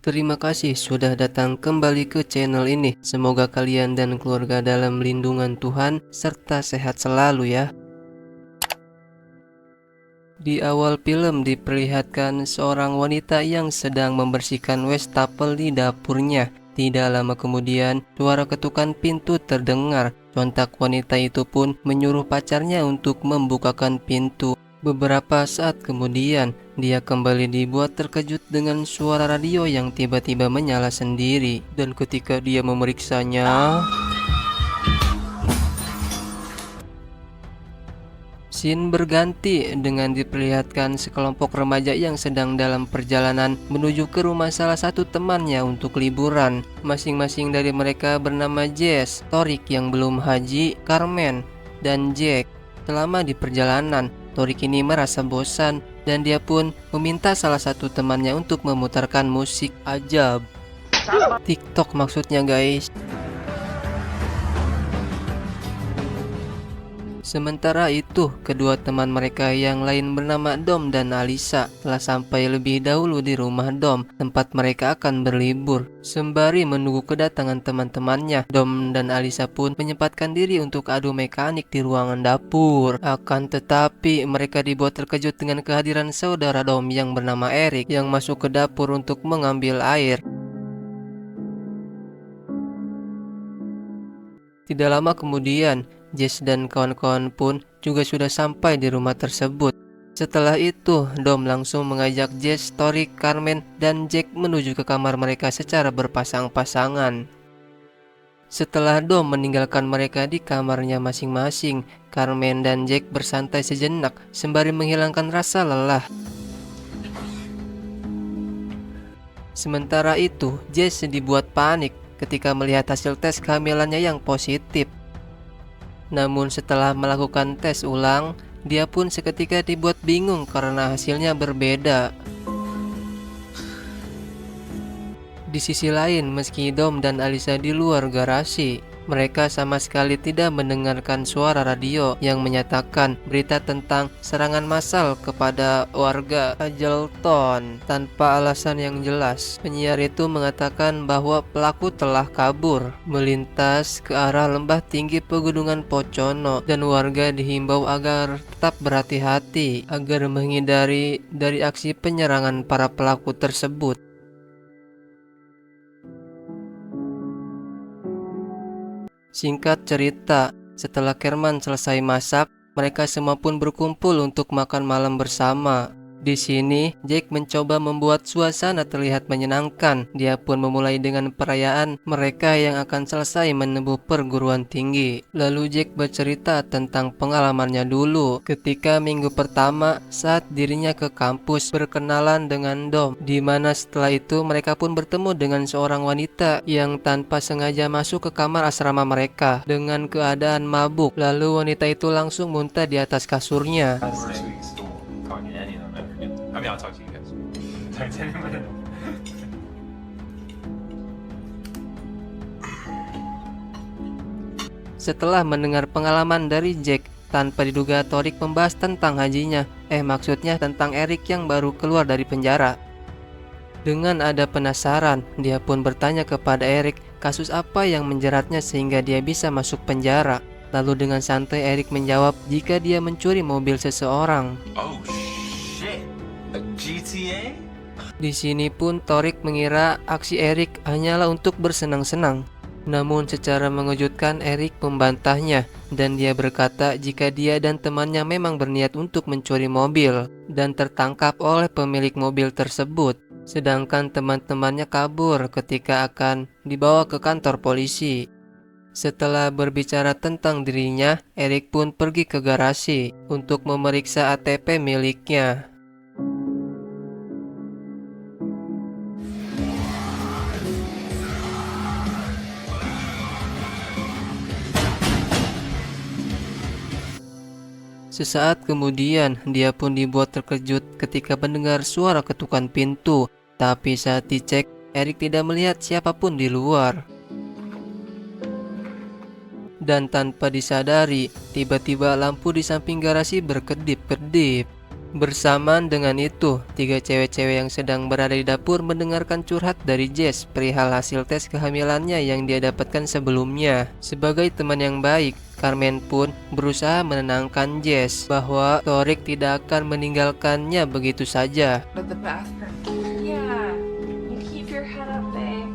Terima kasih sudah datang kembali ke channel ini. Semoga kalian dan keluarga dalam lindungan Tuhan serta sehat selalu ya. Di awal film diperlihatkan seorang wanita yang sedang membersihkan wastafel di dapurnya. Tidak lama kemudian, suara ketukan pintu terdengar. Sontak wanita itu pun menyuruh pacarnya untuk membukakan pintu. Beberapa saat kemudian, dia kembali dibuat terkejut dengan suara radio yang tiba-tiba menyala sendiri. Dan ketika dia memeriksanya, scene berganti dengan diperlihatkan sekelompok remaja yang sedang dalam perjalanan menuju ke rumah salah satu temannya untuk liburan. Masing-masing dari mereka bernama Jess, Torik yang belum haji, Carmen, dan Jack. Selama di perjalanan, Torik ini merasa bosan dan dia pun meminta salah satu temannya untuk memutarkan musik ajab. TikTok maksudnya guys. Sementara itu, kedua teman mereka yang lain bernama Dom dan Alisa telah sampai lebih dahulu di rumah Dom, tempat mereka akan berlibur. Sembari menunggu kedatangan teman-temannya, Dom dan Alisa pun menyempatkan diri untuk adu mekanik di ruangan dapur. Akan tetapi, mereka dibuat terkejut dengan kehadiran saudara Dom yang bernama Eric yang masuk ke dapur untuk mengambil air. Tidak lama kemudian, Jess dan kawan-kawan pun juga sudah sampai di rumah tersebut. Setelah itu, Dom langsung mengajak Jess, Torik, Carmen, dan Jack menuju ke kamar mereka secara berpasang-pasangan. Setelah Dom meninggalkan mereka di kamarnya masing-masing, Carmen dan Jack bersantai sejenak sembari menghilangkan rasa lelah. Sementara itu, Jess dibuat panik ketika melihat hasil tes kehamilannya yang positif. Namun setelah melakukan tes ulang, dia pun seketika dibuat bingung karena hasilnya berbeda. Di sisi lain, meski Dom dan Alisa di luar garasi, mereka sama sekali tidak mendengarkan suara radio yang menyatakan berita tentang serangan massal kepada warga Hazelton tanpa alasan yang jelas. Penyiar itu mengatakan bahwa pelaku telah kabur melintas ke arah lembah tinggi pegunungan Pocono dan warga dihimbau agar tetap berhati-hati agar menghindari dari aksi penyerangan para pelaku tersebut. Singkat cerita, setelah Kerman selesai masak, mereka semua pun berkumpul untuk makan malam bersama. Di sini, Jack mencoba membuat suasana terlihat menyenangkan. Dia pun memulai dengan perayaan mereka yang akan selesai menempuh perguruan tinggi. Lalu Jack bercerita tentang pengalamannya dulu ketika minggu pertama saat dirinya ke kampus berkenalan dengan Dom, di mana setelah itu mereka pun bertemu dengan seorang wanita yang tanpa sengaja masuk ke kamar asrama mereka dengan keadaan mabuk. Lalu wanita itu langsung muntah di atas kasurnya. I'll talk to you guys. Talk to anyone. Setelah mendengar pengalaman dari Jack, tanpa diduga Torik membahas tentang hajinya. Maksudnya tentang Eric yang baru keluar dari penjara. Dengan ada penasaran, dia pun bertanya kepada Eric kasus apa yang menjeratnya sehingga dia bisa masuk penjara. Lalu dengan santai Eric menjawab jika dia mencuri mobil seseorang. Oh shit. A GTA? Di sini pun Torik mengira aksi Eric hanyalah untuk bersenang-senang. Namun secara mengejutkan Eric membantahnya dan dia berkata jika dia dan temannya memang berniat untuk mencuri mobil dan tertangkap oleh pemilik mobil tersebut. Sedangkan teman-temannya kabur ketika akan dibawa ke kantor polisi. Setelah berbicara tentang dirinya, Eric pun pergi ke garasi untuk memeriksa ATP miliknya. Sesaat kemudian, dia pun dibuat terkejut ketika mendengar suara ketukan pintu. Tapi saat dicek, Eric tidak melihat siapapun di luar. Dan tanpa disadari, tiba-tiba lampu di samping garasi berkedip-kedip. Bersamaan dengan itu, 3 cewek-cewek yang sedang berada di dapur mendengarkan curhat dari Jess perihal hasil tes kehamilannya yang dia dapatkan sebelumnya. Sebagai teman yang baik, Carmen pun berusaha menenangkan Jess bahwa Torik tidak akan meninggalkannya begitu saja. But the bathroom. Yeah. You keep your head up, babe.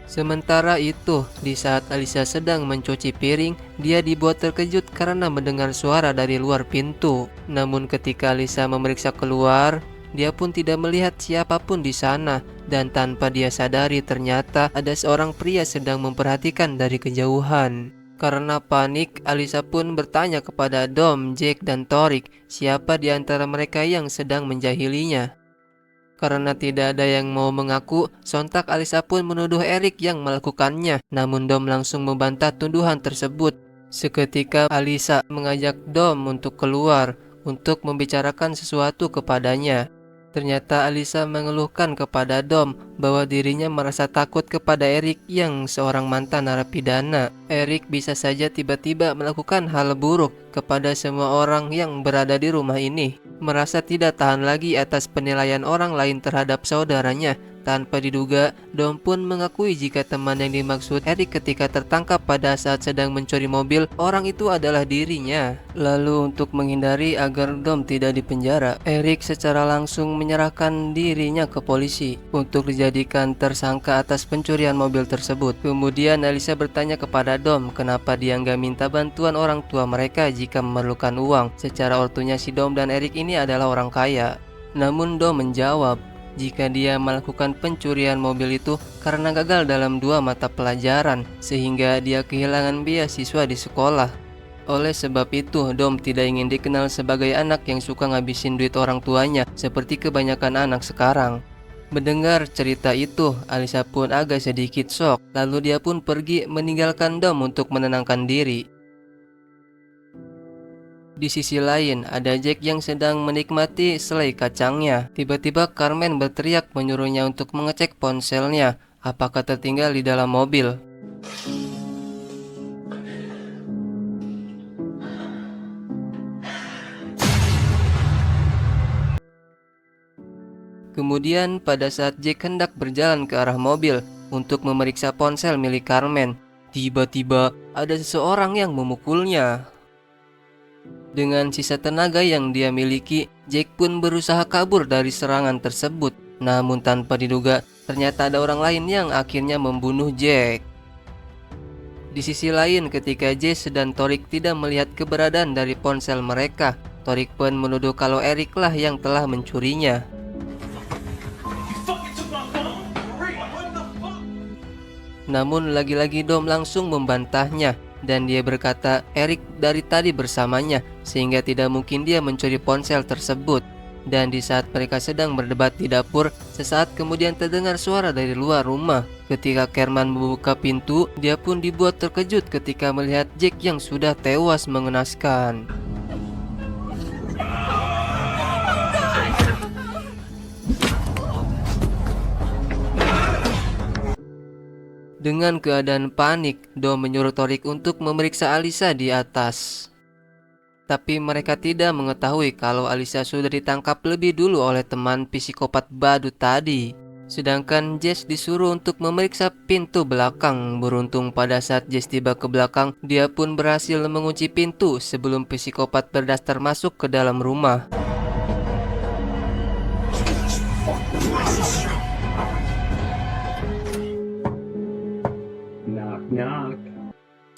Sementara itu, di saat Alisa sedang mencuci piring, dia dibuat terkejut karena mendengar suara dari luar pintu. Namun ketika Alisa memeriksa keluar, dia pun tidak melihat siapapun di sana, dan tanpa dia sadari ternyata ada seorang pria sedang memperhatikan dari kejauhan. Karena panik, Alisa pun bertanya kepada Dom, Jake, dan Torik siapa di antara mereka yang sedang menjahilinya. Karena tidak ada yang mau mengaku, sontak Alisa pun menuduh Eric yang melakukannya. Namun Dom langsung membantah tuduhan tersebut. Seketika Alisa mengajak Dom untuk keluar untuk membicarakan sesuatu kepadanya. Ternyata Alisa mengeluhkan kepada Dom bahwa dirinya merasa takut kepada Eric yang seorang mantan narapidana. Eric bisa saja tiba-tiba melakukan hal buruk kepada semua orang yang berada di rumah ini. Merasa tidak tahan lagi atas penilaian orang lain terhadap saudaranya. Tanpa diduga, Dom pun mengakui jika teman yang dimaksud Eric ketika tertangkap pada saat sedang mencuri mobil, orang itu adalah dirinya. Lalu untuk menghindari agar Dom tidak dipenjara, Eric secara langsung menyerahkan dirinya ke polisi untuk dijadikan tersangka atas pencurian mobil tersebut. Kemudian Alisa bertanya kepada Dom kenapa dia nggak minta bantuan orang tua mereka jika memerlukan uang. Secara ortunya si Dom dan Eric ini adalah orang kaya. Namun Dom menjawab jika dia melakukan pencurian mobil itu karena gagal dalam 2 mata pelajaran, sehingga dia kehilangan beasiswa di sekolah. Oleh sebab itu, Dom tidak ingin dikenal sebagai anak yang suka ngabisin duit orang tuanya, seperti kebanyakan anak sekarang. Mendengar cerita itu, Alisa pun agak sedikit shock, lalu dia pun pergi meninggalkan Dom untuk menenangkan diri. Di sisi lain, ada Jack yang sedang menikmati selai kacangnya. Tiba-tiba Carmen berteriak menyuruhnya untuk mengecek ponselnya, apakah tertinggal di dalam mobil. Kemudian pada saat Jack hendak berjalan ke arah mobil untuk memeriksa ponsel milik Carmen, tiba-tiba ada seseorang yang memukulnya. Dengan sisa tenaga yang dia miliki, Jack pun berusaha kabur dari serangan tersebut. Namun tanpa diduga, ternyata ada orang lain yang akhirnya membunuh Jack. Di sisi lain, ketika Jess dan Torik tidak melihat keberadaan dari ponsel mereka, Torik pun menuduh kalau Eric lah yang telah mencurinya. Namun lagi-lagi Dom langsung membantahnya, dan dia berkata Eric dari tadi bersamanya sehingga tidak mungkin dia mencuri ponsel tersebut. Dan di saat mereka sedang berdebat di dapur, sesaat kemudian terdengar suara dari luar rumah. Ketika Carmen membuka pintu, dia pun dibuat terkejut ketika melihat Jack yang sudah tewas mengenaskan. Dengan keadaan panik, Dom menyuruh Torik untuk memeriksa Alisa di atas. Tapi mereka tidak mengetahui kalau Alisa sudah ditangkap lebih dulu oleh teman psikopat badut tadi. Sedangkan Jess disuruh untuk memeriksa pintu belakang. Beruntung pada saat Jess tiba ke belakang, dia pun berhasil mengunci pintu sebelum psikopat berdasar masuk ke dalam rumah.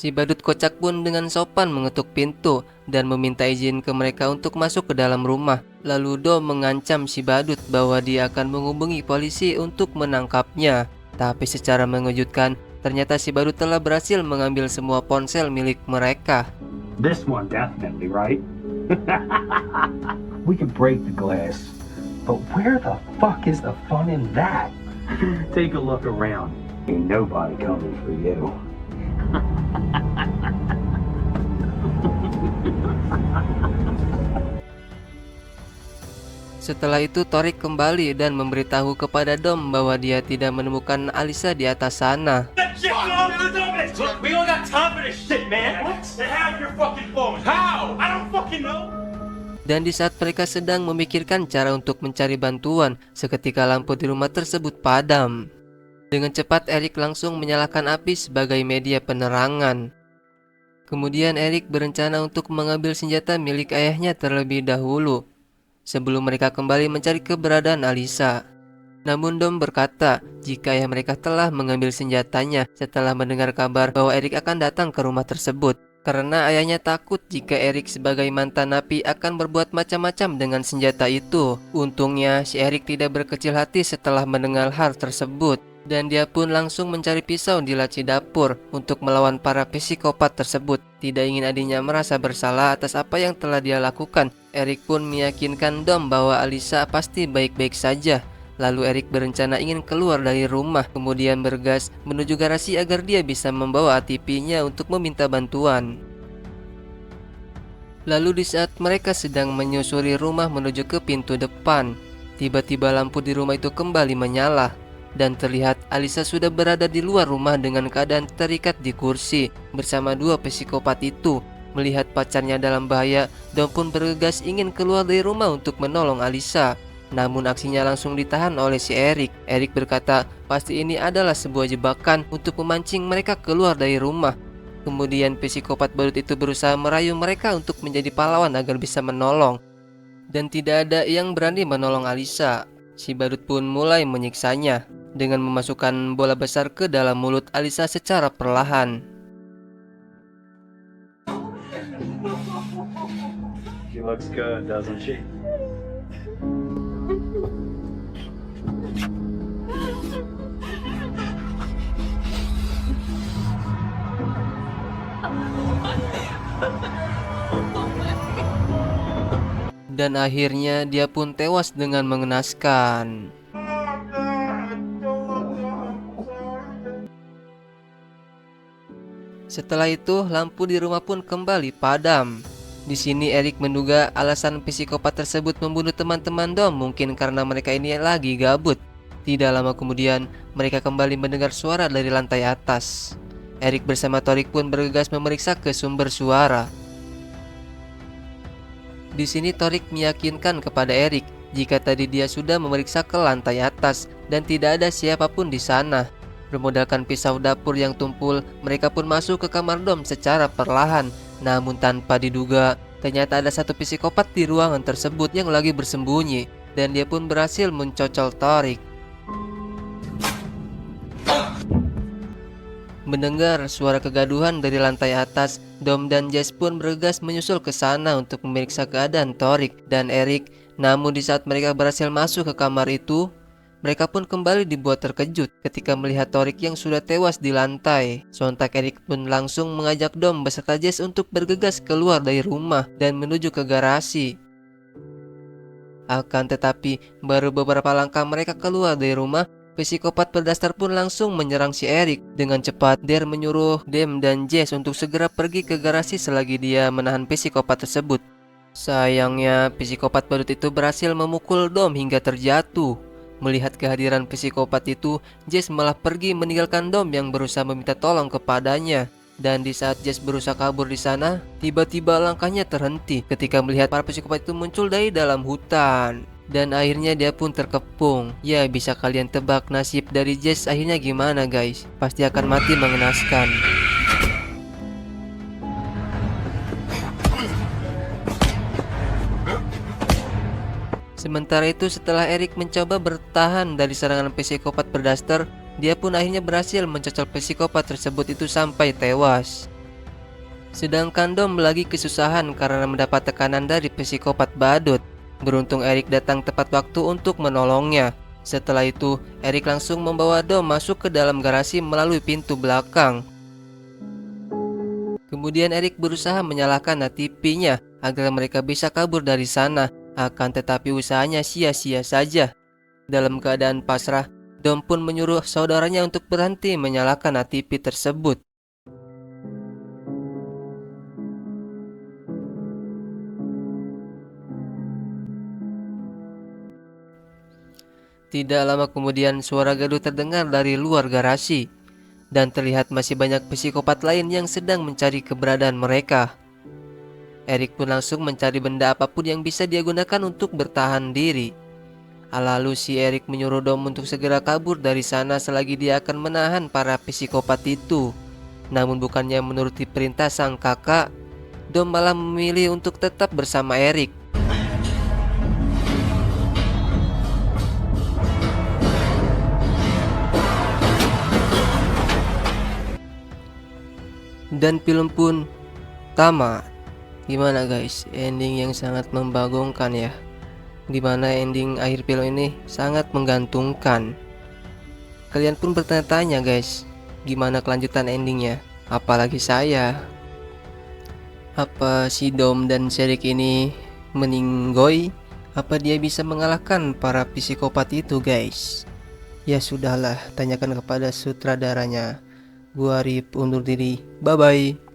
Si badut kocak pun dengan sopan mengetuk pintu dan meminta izin ke mereka untuk masuk ke dalam rumah. Lalu Dom mengancam si badut bahwa dia akan menghubungi polisi untuk menangkapnya. Tapi secara mengejutkan, ternyata si badut telah berhasil mengambil semua ponsel milik mereka. This one definitely, right? We can break the glass, but where the fuck is the fun in that? Take a look around. Ain't nobody coming for you. Setelah itu Torik kembali dan memberitahu kepada Dom bahwa dia tidak menemukan Alisa di atas sana. Look, we don't got time for this shit, man. What? They have your fucking phone. How? I don't fucking know. Dan di saat mereka sedang memikirkan cara untuk mencari bantuan, seketika lampu di rumah tersebut padam. Dengan cepat Eric langsung menyalakan api sebagai media penerangan. Kemudian Eric berencana untuk mengambil senjata milik ayahnya terlebih dahulu, sebelum mereka kembali mencari keberadaan Alisa. Namun Dom berkata jika ayah mereka telah mengambil senjatanya setelah mendengar kabar bahwa Eric akan datang ke rumah tersebut. Karena ayahnya takut jika Eric sebagai mantan napi akan berbuat macam-macam dengan senjata itu. Untungnya si Eric tidak berkecil hati setelah mendengar hal tersebut. Dan dia pun langsung mencari pisau di laci dapur untuk melawan para psikopat tersebut. Tidak ingin adiknya merasa bersalah atas apa yang telah dia lakukan. Eric pun meyakinkan Dom bahwa Alisa pasti baik-baik saja. Lalu Eric berencana ingin keluar dari rumah, kemudian bergas menuju garasi agar dia bisa membawa ATV-nya untuk meminta bantuan. Lalu di saat mereka sedang menyusuri rumah menuju ke pintu depan, tiba-tiba lampu di rumah itu kembali menyala. Dan terlihat Alisa sudah berada di luar rumah dengan keadaan terikat di kursi bersama dua psikopat itu. Melihat pacarnya dalam bahaya, Dom pun bergegas ingin keluar dari rumah untuk menolong Alisa. Namun aksinya langsung ditahan oleh si Eric. Eric berkata pasti ini adalah sebuah jebakan untuk memancing mereka keluar dari rumah. Kemudian psikopat badut itu berusaha merayu mereka untuk menjadi pahlawan agar bisa menolong. Dan tidak ada yang berani menolong Alisa. Si badut pun mulai menyiksanya dengan memasukkan bola besar ke dalam mulut Alisa secara perlahan. She looks good, doesn't she? Dan akhirnya dia pun tewas dengan mengenaskan. Setelah itu lampu di rumah pun kembali padam. Di sini Eric menduga alasan psikopat tersebut membunuh teman-teman Dom mungkin karena mereka ini lagi gabut. Tidak lama kemudian mereka kembali mendengar suara dari lantai atas. Eric bersama Torik pun bergegas memeriksa ke sumber suara. Di sini Torik meyakinkan kepada Eric jika tadi dia sudah memeriksa ke lantai atas dan tidak ada siapapun di sana. Bermodalkan pisau dapur yang tumpul, mereka pun masuk ke kamar Dom secara perlahan. Namun tanpa diduga, ternyata ada satu psikopat di ruangan tersebut yang lagi bersembunyi. Dan dia pun berhasil mencocol Torik. Mendengar suara kegaduhan dari lantai atas, Dom dan Jess pun bergegas menyusul ke sana untuk memeriksa keadaan Torik dan Eric. Namun di saat mereka berhasil masuk ke kamar itu, mereka pun kembali dibuat terkejut ketika melihat Torik yang sudah tewas di lantai. Sontak Eric pun langsung mengajak Dom beserta Jess untuk bergegas keluar dari rumah dan menuju ke garasi. Akan tetapi, baru beberapa langkah mereka keluar dari rumah, psikopat berdasar pun langsung menyerang si Eric. Dengan cepat, Dare menyuruh Dem dan Jess untuk segera pergi ke garasi selagi dia menahan psikopat tersebut. Sayangnya, psikopat badut itu berhasil memukul Dom hingga terjatuh. Melihat kehadiran psikopat itu, Jess malah pergi meninggalkan Dom yang berusaha meminta tolong kepadanya. Dan di saat Jess berusaha kabur di sana, tiba-tiba langkahnya terhenti ketika melihat para psikopat itu muncul dari dalam hutan. Dan akhirnya dia pun terkepung. Ya, bisa kalian tebak nasib dari Jess akhirnya gimana guys? Pasti akan mati mengenaskan. Sementara itu setelah Eric mencoba bertahan dari serangan psikopat berdaster, dia pun akhirnya berhasil mencocol psikopat tersebut itu sampai tewas. Sedangkan Dom lagi kesusahan karena mendapat tekanan dari psikopat badut. Beruntung Eric datang tepat waktu untuk menolongnya. Setelah itu, Eric langsung membawa Dom masuk ke dalam garasi melalui pintu belakang. Kemudian Eric berusaha menyalakan ATV-nya agar mereka bisa kabur dari sana. Akan tetapi usahanya sia-sia saja. Dalam keadaan pasrah, Dom pun menyuruh saudaranya untuk berhenti menyalakan ATV tersebut. Tidak lama kemudian suara gaduh terdengar dari luar garasi. Dan terlihat masih banyak psikopat lain yang sedang mencari keberadaan mereka. Erik pun langsung mencari benda apapun yang bisa dia gunakan untuk bertahan diri. Lalu si Erik menyuruh Dom untuk segera kabur dari sana selagi dia akan menahan para psikopat itu. Namun bukannya menuruti perintah sang kakak, Dom malah memilih untuk tetap bersama Erik. Dan film pun tamat. Gimana guys, ending yang sangat membagongkan ya. Dimana ending akhir film ini sangat menggantungkan. Kalian pun bertanya-tanya guys, gimana kelanjutan endingnya? Apalagi saya. Apa si Dom dan Sherik ini meninggoy? Apa dia bisa mengalahkan para psikopat itu guys? Ya sudahlah, tanyakan kepada sutradaranya. Gua Rip undur diri, bye bye.